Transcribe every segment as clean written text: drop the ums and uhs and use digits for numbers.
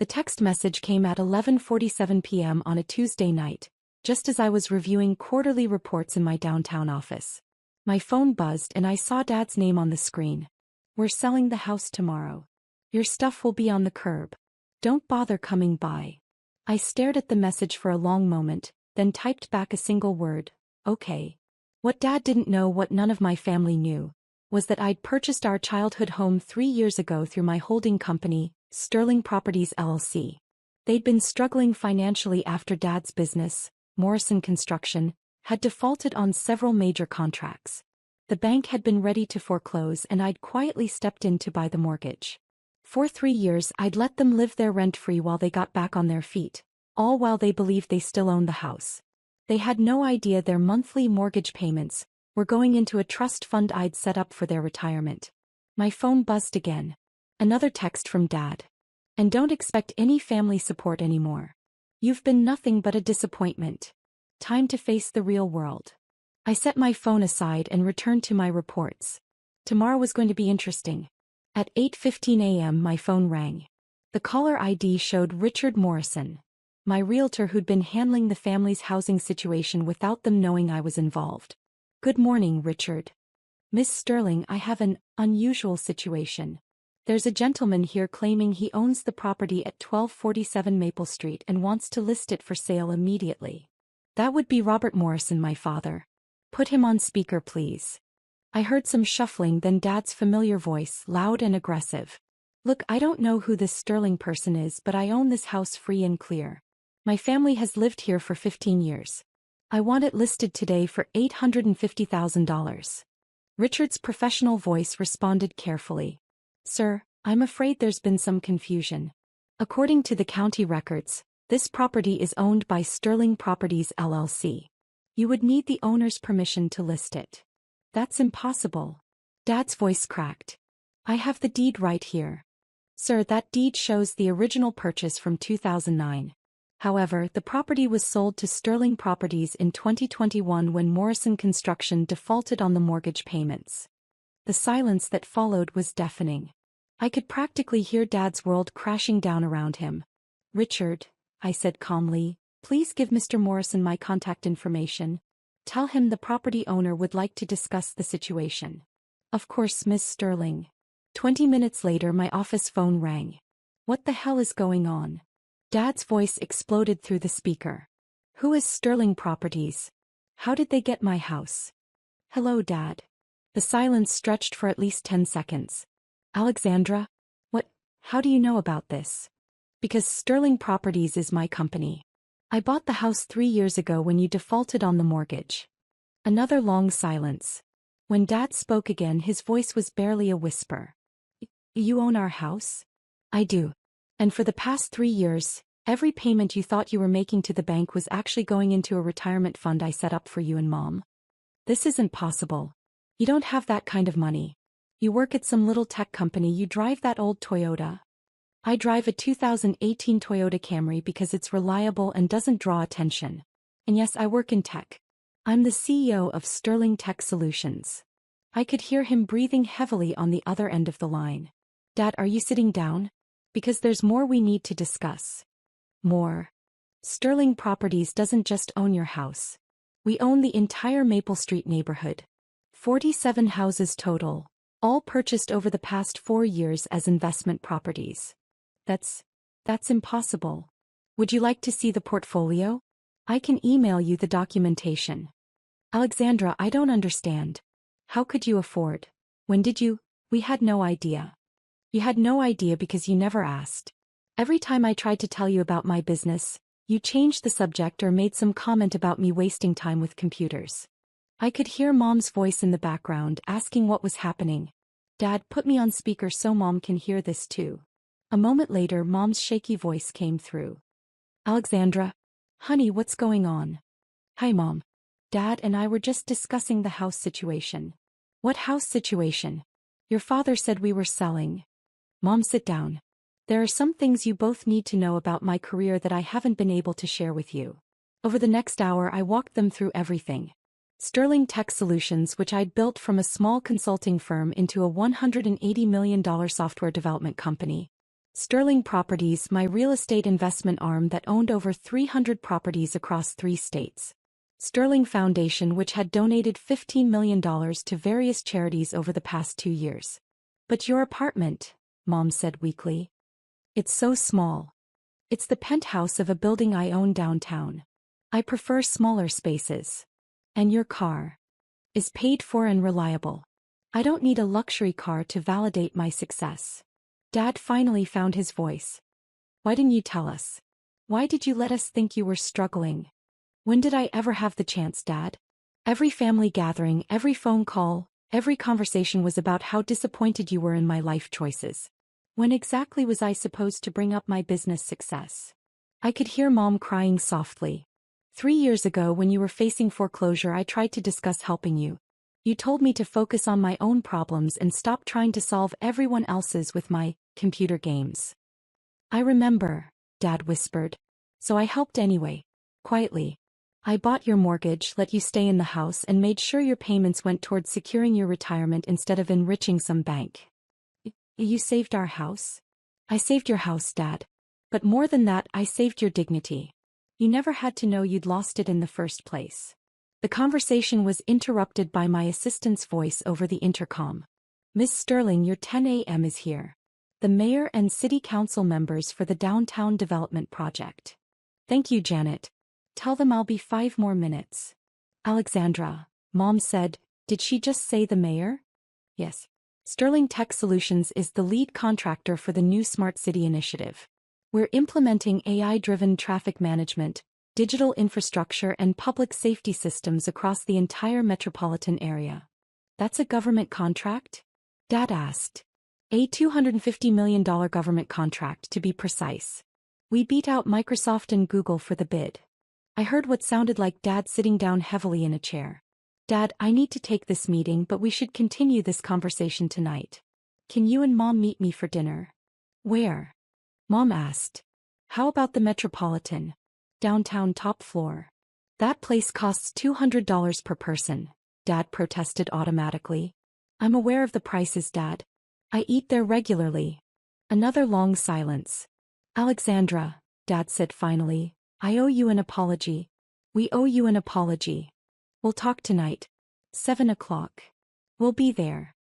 The text message came at 11:47 p.m. on a Tuesday night, just as I was reviewing quarterly reports in my downtown office. My phone buzzed and I saw Dad's name on the screen. "We're selling the house tomorrow. Your stuff will be on the curb. Don't bother coming by." I stared at the message for a long moment, then typed back a single word, "Okay." What Dad didn't know, what none of my family knew, was that I'd purchased our childhood home 3 years ago through my holding company, Sterling Properties LLC. They'd been struggling financially after Dad's business, Morrison Construction, had defaulted on several major contracts. The bank had been ready to foreclose and I'd quietly stepped in to buy the mortgage. For 3 years I'd let them live there rent-free while they got back on their feet, all while they believed they still owned the house. They had no idea their monthly mortgage payments were going into a trust fund I'd set up for their retirement. My phone buzzed again. Another text from Dad. "And don't expect any family support anymore. You've been nothing but a disappointment. Time to face the real world." I set my phone aside and returned to my reports. Tomorrow was going to be interesting. At 8:15 a.m. my phone rang. The caller ID showed Richard Morrison, my realtor who'd been handling the family's housing situation without them knowing I was involved. "Good morning, Richard. Miss Sterling, I have an unusual situation. There's a gentleman here claiming he owns the property at 1247 Maple Street and wants to list it for sale immediately." "That would be Robert Morrison, my father. Put him on speaker, please." I heard some shuffling, then Dad's familiar voice, loud and aggressive. "Look, I don't know who this Sterling person is, but I own this house free and clear. My family has lived here for 15 years. I want it listed today for $850,000. Richard's professional voice responded carefully. "Sir, I'm afraid there's been some confusion. According to the county records, this property is owned by Sterling Properties LLC. You would need the owner's permission to list it." "That's impossible." Dad's voice cracked. "I have the deed right here. Sir, that deed shows the original purchase from 2009. However, the property was sold to Sterling Properties in 2021 when Morrison Construction defaulted on the mortgage payments." The silence that followed was deafening. I could practically hear Dad's world crashing down around him. "Richard," I said calmly, "please give Mr. Morrison my contact information. Tell him the property owner would like to discuss the situation." "Of course, Miss Sterling." 20 minutes later my office phone rang. "What the hell is going on?" Dad's voice exploded through the speaker. "Who is Sterling Properties? How did they get my house?" "Hello, Dad." The silence stretched for at least 10 seconds. "Alexandra? What? How do you know about this?" "Because Sterling Properties is my company. I bought the house 3 years ago when you defaulted on the mortgage." Another long silence. When Dad spoke again his voice was barely a whisper. "You own our house?" "I do. And for the past 3 years, every payment you thought you were making to the bank was actually going into a retirement fund I set up for you and Mom." "This isn't possible. You don't have that kind of money. You work at some little tech company, you drive that old Toyota." "I drive a 2018 Toyota Camry because it's reliable and doesn't draw attention. And yes, I work in tech. I'm the CEO of Sterling Tech Solutions." I could hear him breathing heavily on the other end of the line. "Dad, are you sitting down? Because there's more we need to discuss." "More? Sterling Properties doesn't just own your house. We own the entire Maple Street neighborhood. 47 houses total, all purchased over the past 4 years as investment properties." That's impossible. "Would you like to see the portfolio? I can email you the documentation." "Alexandra, I don't understand. How could you afford? When did you?" "We had no idea." "You had no idea because you never asked. Every time I tried to tell you about my business, you changed the subject or made some comment about me wasting time with computers." I could hear Mom's voice in the background asking what was happening. "Dad, put me on speaker so Mom can hear this too." A moment later Mom's shaky voice came through. "Alexandra? Honey, what's going on?" "Hi, Mom. Dad and I were just discussing the house situation." "What house situation?" "Your father said we were selling." "Mom, sit down. There are some things you both need to know about my career that I haven't been able to share with you." Over the next hour I walked them through everything. Sterling Tech Solutions, which I'd built from a small consulting firm into a $180 million software development company. Sterling Properties, my real estate investment arm that owned over 300 properties across 3 states. Sterling Foundation, which had donated $15 million to various charities over the past 2 years. But your apartment, Mom said weakly. It's so small. It's the penthouse of a building I own downtown. I prefer smaller spaces. And your car is paid for and reliable. I don't need a luxury car to validate my success. Dad finally found his voice. Why didn't you tell us? Why did you let us think you were struggling? When did I ever have the chance, Dad? Every family gathering, every phone call, every conversation was about how disappointed you were in my life choices. When exactly was I supposed to bring up my business success? I could hear Mom crying softly. 3 years ago, when you were facing foreclosure, I tried to discuss helping you. You told me to focus on my own problems and stop trying to solve everyone else's with my computer games. I remember, Dad whispered. So I helped anyway. Quietly. I bought your mortgage, let you stay in the house, and made sure your payments went towards securing your retirement instead of enriching some bank. You saved our house? I saved your house, Dad. But more than that, I saved your dignity. You never had to know you'd lost it in the first place. The conversation was interrupted by my assistant's voice over the intercom. Miss Sterling, your 10 a.m. is here. The mayor and city council members for the downtown development project. Thank you, Janet. Tell them I'll be 5 more minutes. Alexandra, Mom said, did she just say the mayor? Yes. Sterling Tech Solutions is the lead contractor for the new Smart City initiative. We're implementing AI-driven traffic management, digital infrastructure, and public safety systems across the entire metropolitan area. That's a government contract? Dad asked. A $250 million government contract, to be precise. We beat out Microsoft and Google for the bid. I heard what sounded like Dad sitting down heavily in a chair. Dad, I need to take this meeting, but we should continue this conversation tonight. Can you and Mom meet me for dinner? Where? Mom asked. How about the Metropolitan? Downtown, top floor. That place costs $200 per person, Dad protested automatically. I'm aware of the prices, Dad. I eat there regularly. Another long silence. Alexandra, Dad said finally, I owe you an apology. We owe you an apology. We'll talk tonight. 7 o'clock. We'll be there.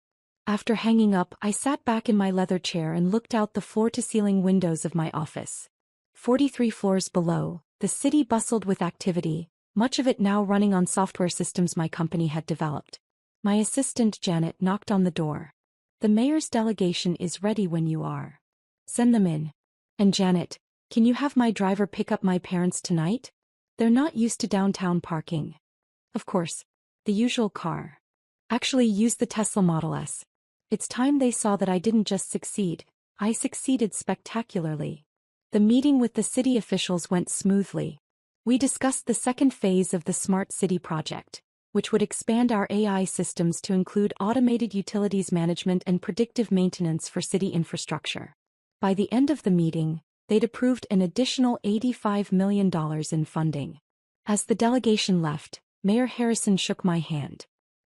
After hanging up, I sat back in my leather chair and looked out the floor-to-ceiling windows of my office. 43 floors below, the city bustled with activity, much of it now running on software systems my company had developed. My assistant Janet knocked on the door. The mayor's delegation is ready when you are. Send them in. And Janet, can you have my driver pick up my parents tonight? They're not used to downtown parking. Of course. The usual car. Actually, use the Tesla Model S. It's time they saw that I didn't just succeed, I succeeded spectacularly. The meeting with the city officials went smoothly. We discussed the second phase of the Smart City project, which would expand our AI systems to include automated utilities management and predictive maintenance for city infrastructure. By the end of the meeting, they'd approved an additional $85 million in funding. As the delegation left, Mayor Harrison shook my hand.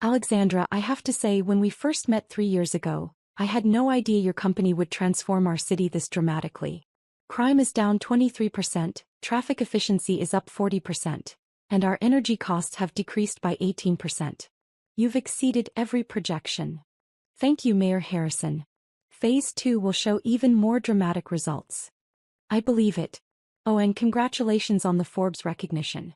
Alexandra, I have to say, when we first met 3 years ago, I had no idea your company would transform our city this dramatically. Crime is down 23%, traffic efficiency is up 40%, and our energy costs have decreased by 18%. You've exceeded every projection. Thank you, Mayor Harrison. Phase 2 will show even more dramatic results. I believe it. Oh, and congratulations on the Forbes recognition.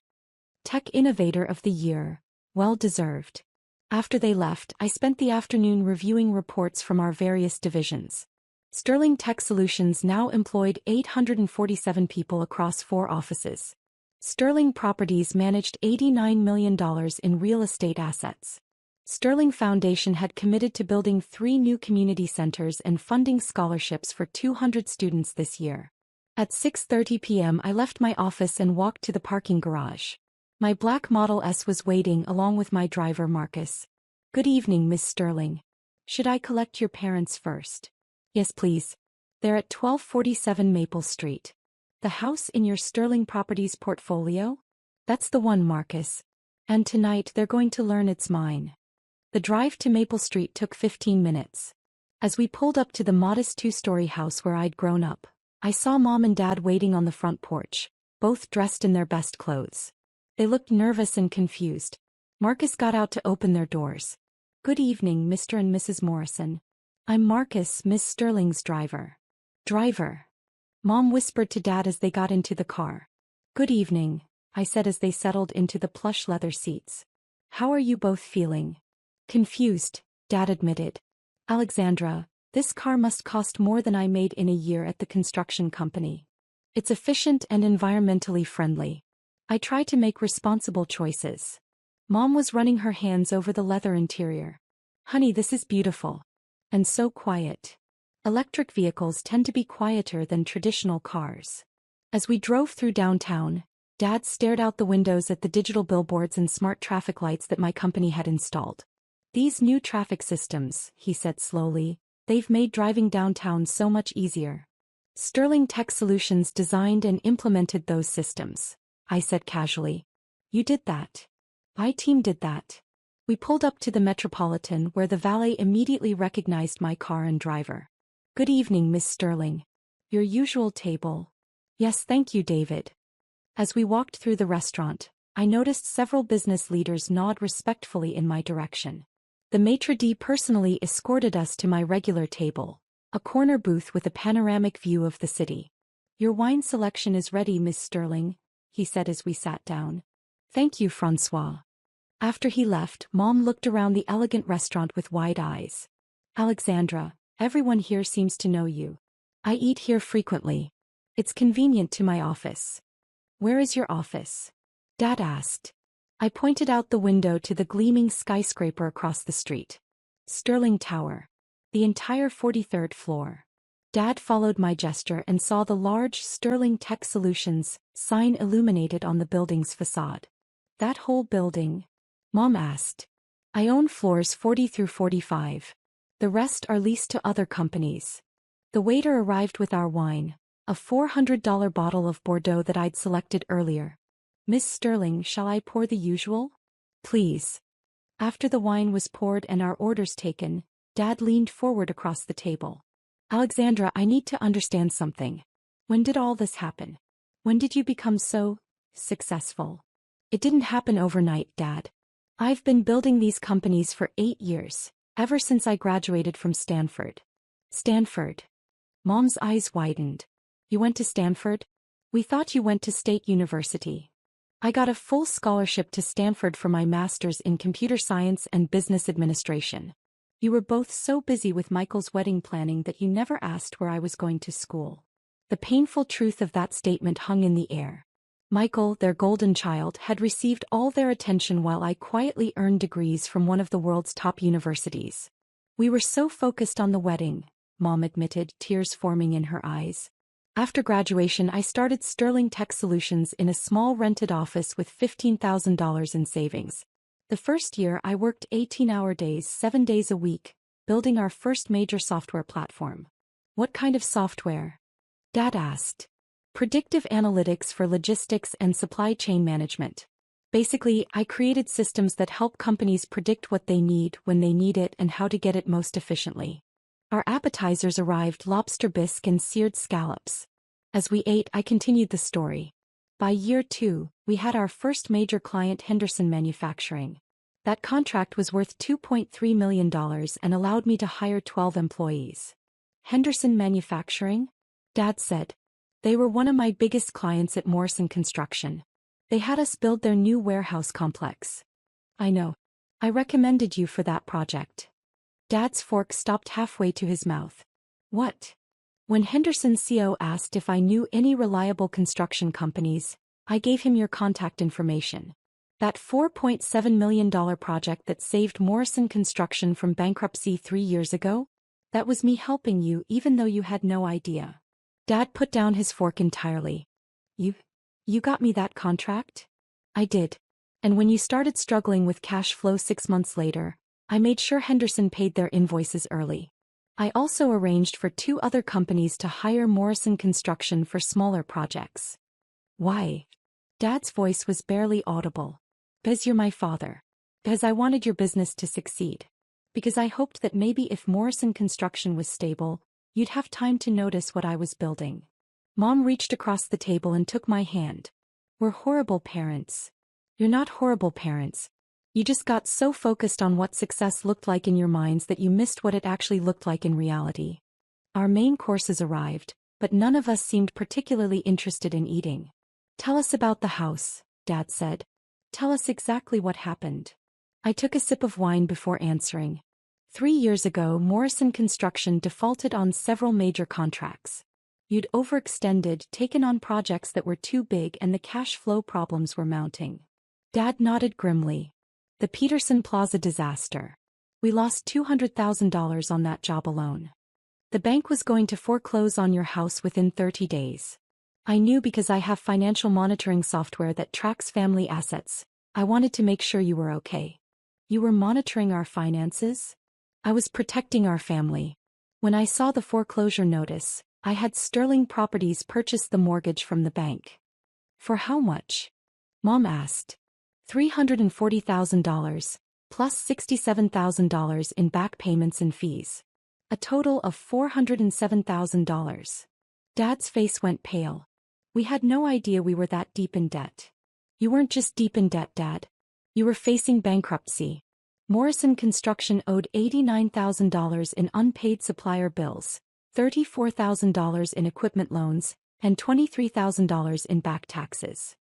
Tech Innovator of the Year. Well deserved. After they left, I spent the afternoon reviewing reports from our various divisions. Sterling Tech Solutions now employed 847 people across 4 offices. Sterling Properties managed $89 million in real estate assets. Sterling Foundation had committed to building 3 new community centers and funding scholarships for 200 students this year. At 6:30 p.m. I left my office and walked to the parking garage. My black Model S was waiting along with my driver Marcus. Good evening, Miss Sterling. Should I collect your parents first? Yes, please. They're at 1247 Maple Street. The house in your Sterling Properties portfolio? That's the one, Marcus. And tonight they're going to learn it's mine. The drive to Maple Street took 15 minutes. As we pulled up to the modest two-story house where I'd grown up, I saw Mom and Dad waiting on the front porch, both dressed in their best clothes. They looked nervous and confused. Marcus got out to open their doors. "Good evening, Mr. and Mrs. Morrison. I'm Marcus, Miss Sterling's driver." "Driver?" Mom whispered to Dad as they got into the car. "Good evening," I said as they settled into the plush leather seats. "How are you both feeling?" "Confused," Dad admitted. "Alexandra, this car must cost more than I made in a year at the construction company. It's efficient and environmentally friendly. I try to make responsible choices." Mom was running her hands over the leather interior. "Honey, this is beautiful. And so quiet. Electric vehicles tend to be quieter than traditional cars." As we drove through downtown, Dad stared out the windows at the digital billboards and smart traffic lights that my company had installed. "These new traffic systems," he said slowly, "they've made driving downtown so much easier." "Sterling Tech Solutions designed and implemented those systems," I said casually. "You did that?" "My team did that." We pulled up to the Metropolitan where the valet immediately recognized my car and driver. "Good evening, Miss Sterling. Your usual table." "Yes, thank you, David." As we walked through the restaurant, I noticed several business leaders nod respectfully in my direction. The maitre d' personally escorted us to my regular table, a corner booth with a panoramic view of the city. "Your wine selection is ready, Miss Sterling," he said as we sat down. "Thank you, Francois." After he left, Mom looked around the elegant restaurant with wide eyes. "Alexandra, everyone here seems to know you. I eat here frequently. It's convenient to my office." "Where is your office?" Dad asked. I pointed out the window to the gleaming skyscraper across the street. "Sterling Tower. The entire 43rd floor." Dad followed my gesture and saw the large Sterling Tech Solutions sign illuminated on the building's facade. "That whole building?" Mom asked. "I own floors 40 through 45. The rest are leased to other companies." The waiter arrived with our wine, a $400 bottle of Bordeaux that I'd selected earlier. "Miss Sterling, shall I pour the usual?" "Please." After the wine was poured and our orders taken, Dad leaned forward across the table. "Alexandra, I need to understand something. When did all this happen? When did you become so successful?" "It didn't happen overnight, Dad. I've been building these companies for 8 years, ever since I graduated from Stanford." "Stanford?" Mom's eyes widened. "You went to Stanford? We thought you went to State University." "I got a full scholarship to Stanford for my master's in computer science and business administration." "You were both so busy with Michael's wedding planning that you never asked where I was going to school." The painful truth of that statement hung in the air. Michael, their golden child, had received all their attention while I quietly earned degrees from one of the world's top universities. "We were so focused on the wedding," Mom admitted, tears forming in her eyes. "After graduation, I started Sterling Tech Solutions in a small rented office with $15,000 in savings. The first year I worked 18-hour days 7 days a week, building our first major software platform." "What kind of software?" Dad asked. "Predictive analytics for logistics and supply chain management. Basically, I created systems that help companies predict what they need when they need it and how to get it most efficiently." Our appetizers arrived: lobster bisque and seared scallops. As we ate, I continued the story. "By year 2, we had our first major client, Henderson Manufacturing. That contract was worth $2.3 million and allowed me to hire 12 employees." "Henderson Manufacturing?" Dad said. "They were one of my biggest clients at Morrison Construction. They had us build their new warehouse complex." "I know. I recommended you for that project." Dad's fork stopped halfway to his mouth. "What?" "When Henderson's CEO asked if I knew any reliable construction companies, I gave him your contact information. That $4.7 million project that saved Morrison Construction from bankruptcy 3 years ago? That was me helping you even though you had no idea." Dad put down his fork entirely. You got me that contract?" "I did. And when you started struggling with cash flow 6 months later, I made sure Henderson paid their invoices early. I also arranged for 2 other companies to hire Morrison Construction for smaller projects." "Why?" Dad's voice was barely audible. "Because you're my father. Because I wanted your business to succeed." Because I hoped that maybe if Morrison Construction was stable, you'd have time to notice what I was building. Mom reached across the table and took my hand. We're horrible parents. You're not horrible parents. You just got so focused on what success looked like in your minds that you missed what it actually looked like in reality. Our main courses arrived, but none of us seemed particularly interested in eating. Tell us about the house, Dad said. Tell us exactly what happened. I took a sip of wine before answering. 3 years ago, Morrison Construction defaulted on several major contracts. You'd overextended, taken on projects that were too big, and the cash flow problems were mounting. Dad nodded grimly. The Peterson Plaza disaster. We lost $200,000 on that job alone. The bank was going to foreclose on your house within 30 days. I knew because I have financial monitoring software that tracks family assets. I wanted to make sure you were okay. You were monitoring our finances? I was protecting our family. When I saw the foreclosure notice, I had Sterling Properties purchase the mortgage from the bank. For how much? Mom asked. $340,000, plus $67,000 in back payments and fees. A total of $407,000. Dad's face went pale. We had no idea we were that deep in debt. You weren't just deep in debt, Dad. You were facing bankruptcy. Morrison Construction owed $89,000 in unpaid supplier bills, $34,000 in equipment loans, and $23,000 in back taxes.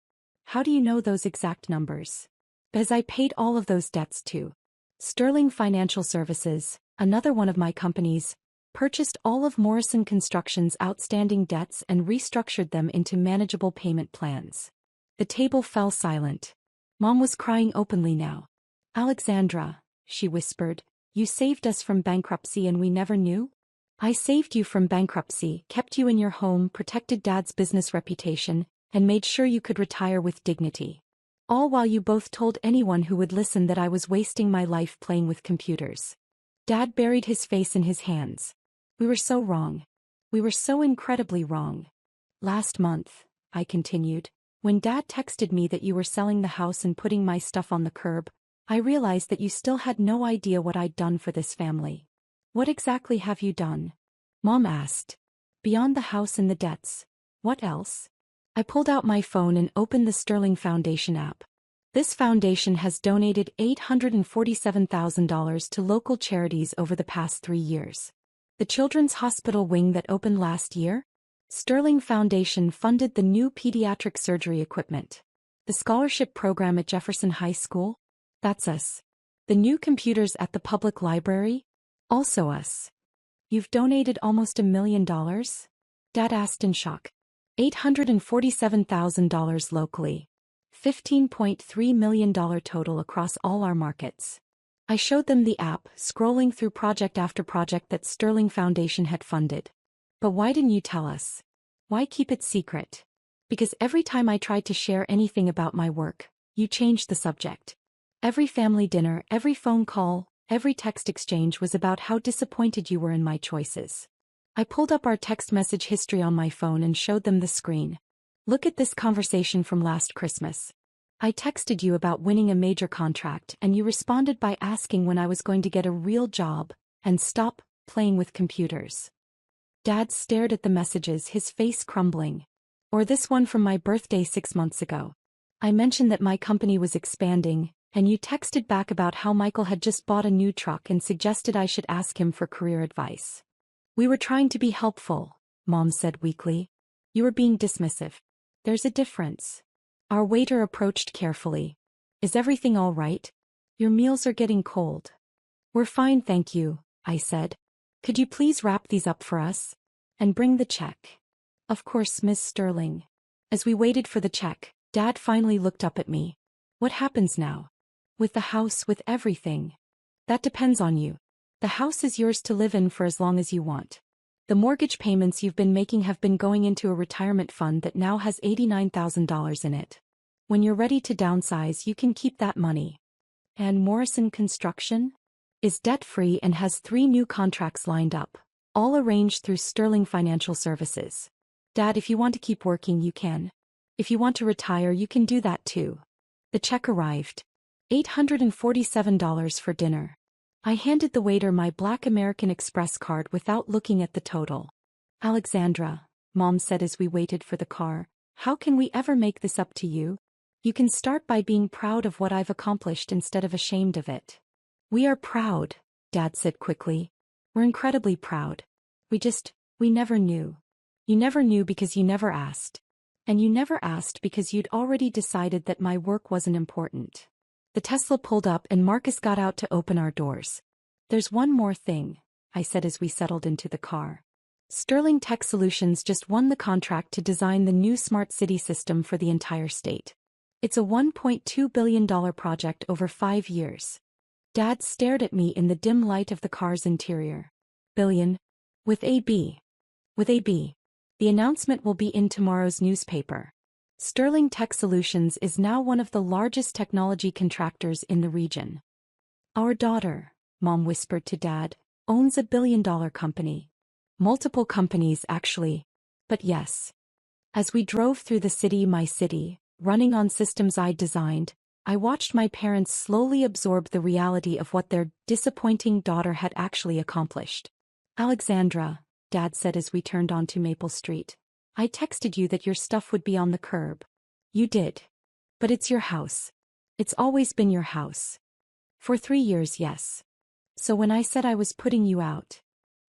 How do you know those exact numbers? Because I paid all of those debts too. Sterling Financial Services, another one of my companies, purchased all of Morrison Construction's outstanding debts and restructured them into manageable payment plans. The table fell silent. Mom was crying openly now. Alexandra, she whispered, you saved us from bankruptcy and we never knew? I saved you from bankruptcy, kept you in your home, protected Dad's business reputation, and made sure you could retire with dignity. All while you both told anyone who would listen that I was wasting my life playing with computers. Dad buried his face in his hands. We were so wrong. We were so incredibly wrong. Last month, I continued, when Dad texted me that you were selling the house and putting my stuff on the curb, I realized that you still had no idea what I'd done for this family. What exactly have you done? Mom asked. Beyond the house and the debts, what else? I pulled out my phone and opened the Sterling Foundation app. This foundation has donated $847,000 to local charities over the past 3 years. The Children's Hospital wing that opened last year? Sterling Foundation funded the new pediatric surgery equipment. The scholarship program at Jefferson High School? That's us. The new computers at the public library? Also us. You've donated almost $1 million? Dad asked in shock. $847,000 locally. $15.3 million total across all our markets. I showed them the app, scrolling through project after project that Sterling Foundation had funded. But why didn't you tell us? Why keep it secret? Because every time I tried to share anything about my work, you changed the subject. Every family dinner, every phone call, every text exchange was about how disappointed you were in my choices. I pulled up our text message history on my phone and showed them the screen. Look at this conversation from last Christmas. I texted you about winning a major contract and you responded by asking when I was going to get a real job and stop playing with computers. Dad stared at the messages, his face crumbling. Or this one from my birthday 6 months ago. I mentioned that my company was expanding, and you texted back about how Michael had just bought a new truck and suggested I should ask him for career advice. We were trying to be helpful, Mom said weakly. You were being dismissive. There's a difference. Our waiter approached carefully. Is everything all right? Your meals are getting cold. We're fine, thank you, I said. Could you please wrap these up for us? And bring the check. Of course, Miss Sterling. As we waited for the check, Dad finally looked up at me. What happens now? With the house, with everything? That depends on you. The house is yours to live in for as long as you want. The mortgage payments you've been making have been going into a retirement fund that now has $89,000 in it. When you're ready to downsize, you can keep that money. And Morrison Construction is debt-free and has 3 new contracts lined up, all arranged through Sterling Financial Services. Dad, if you want to keep working, you can. If you want to retire, you can do that too. The check arrived. $847 for dinner. I handed the waiter my Black American Express card without looking at the total. Alexandra, Mom said as we waited for the car, how can we ever make this up to you? You can start by being proud of what I've accomplished instead of ashamed of it. We are proud, Dad said quickly. We're incredibly proud. We never knew. You never knew because you never asked. And you never asked because you'd already decided that my work wasn't important. The Tesla pulled up and Marcus got out to open our doors. There's one more thing, I said as we settled into the car. Sterling Tech Solutions just won the contract to design the new smart city system for the entire state. It's a $1.2 billion project over 5 years. Dad stared at me in the dim light of the car's interior. Billion? With a B. With a B. The announcement will be in tomorrow's newspaper. Sterling Tech Solutions is now one of the largest technology contractors in the region. Our daughter, Mom whispered to Dad, owns a billion-dollar company. Multiple companies, actually. But yes. As we drove through the city, my city, running on systems I'd designed, I watched my parents slowly absorb the reality of what their disappointing daughter had actually accomplished. Alexandra, Dad said as we turned onto Maple Street. I texted you that your stuff would be on the curb. You did. But it's your house. It's always been your house. For 3 years, yes. So when I said I was putting you out,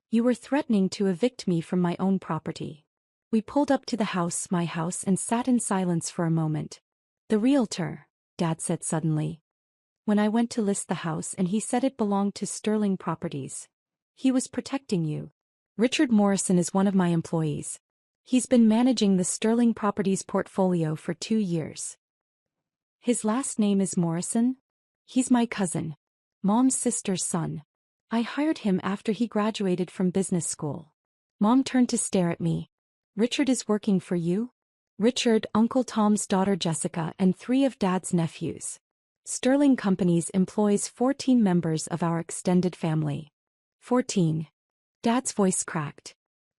you were threatening to evict me from my own property. We pulled up to the house, my house, and sat in silence for a moment. The realtor, Dad said suddenly. When I went to list the house and he said it belonged to Sterling Properties. He was protecting you. Richard Morrison is one of my employees. He's been managing the Sterling Properties portfolio for 2 years. His last name is Morrison? He's my cousin. Mom's sister's son. I hired him after he graduated from business school. Mom turned to stare at me. Richard is working for you? Richard, Uncle Tom's daughter Jessica, and 3 of Dad's nephews. Sterling Companies employs 14 members of our extended family. 14. Dad's voice cracked.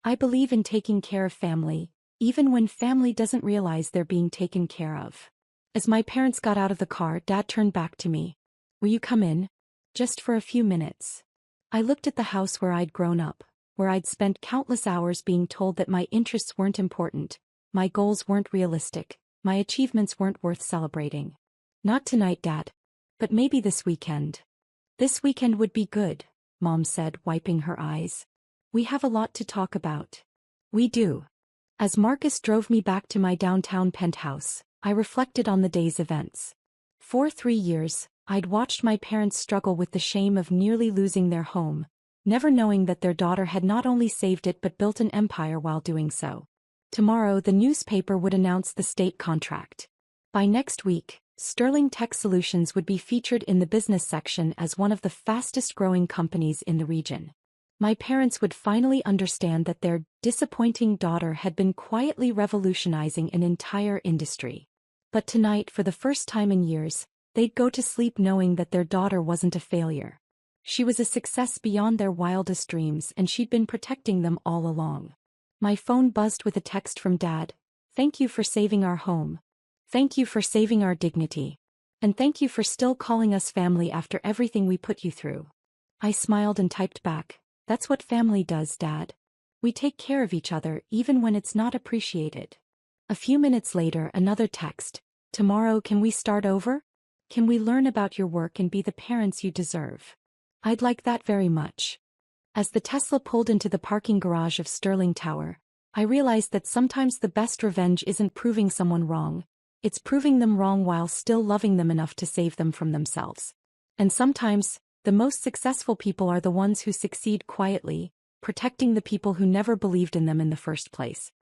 I believe in taking care of family, even when family doesn't realize they're being taken care of. As my parents got out of the car, Dad turned back to me. Will you come in? Just for a few minutes. I looked at the house where I'd grown up, where I'd spent countless hours being told that my interests weren't important, my goals weren't realistic, my achievements weren't worth celebrating. Not tonight, Dad. But maybe this weekend. This weekend would be good, Mom said, wiping her eyes. We have a lot to talk about. We do. As Marcus drove me back to my downtown penthouse, I reflected on the day's events. For 3 years, I'd watched my parents struggle with the shame of nearly losing their home, never knowing that their daughter had not only saved it but built an empire while doing so. Tomorrow the newspaper would announce the state contract. By next week, Sterling Tech Solutions would be featured in the business section as one of the fastest-growing companies in the region. My parents would finally understand that their disappointing daughter had been quietly revolutionizing an entire industry. But tonight, for the first time in years, they'd go to sleep knowing that their daughter wasn't a failure. She was a success beyond their wildest dreams, and she'd been protecting them all along. My phone buzzed with a text from Dad. Thank you for saving our home. Thank you for saving our dignity. And thank you for still calling us family after everything we put you through. I smiled and typed back. That's what family does, Dad. We take care of each other even when it's not appreciated. A few minutes later, another text. Tomorrow, can we start over? Can we learn about your work and be the parents you deserve? I'd like that very much. As the Tesla pulled into the parking garage of Sterling Tower, I realized that sometimes the best revenge isn't proving someone wrong, it's proving them wrong while still loving them enough to save them from themselves. And sometimes, the most successful people are the ones who succeed quietly, protecting the people who never believed in them in the first place.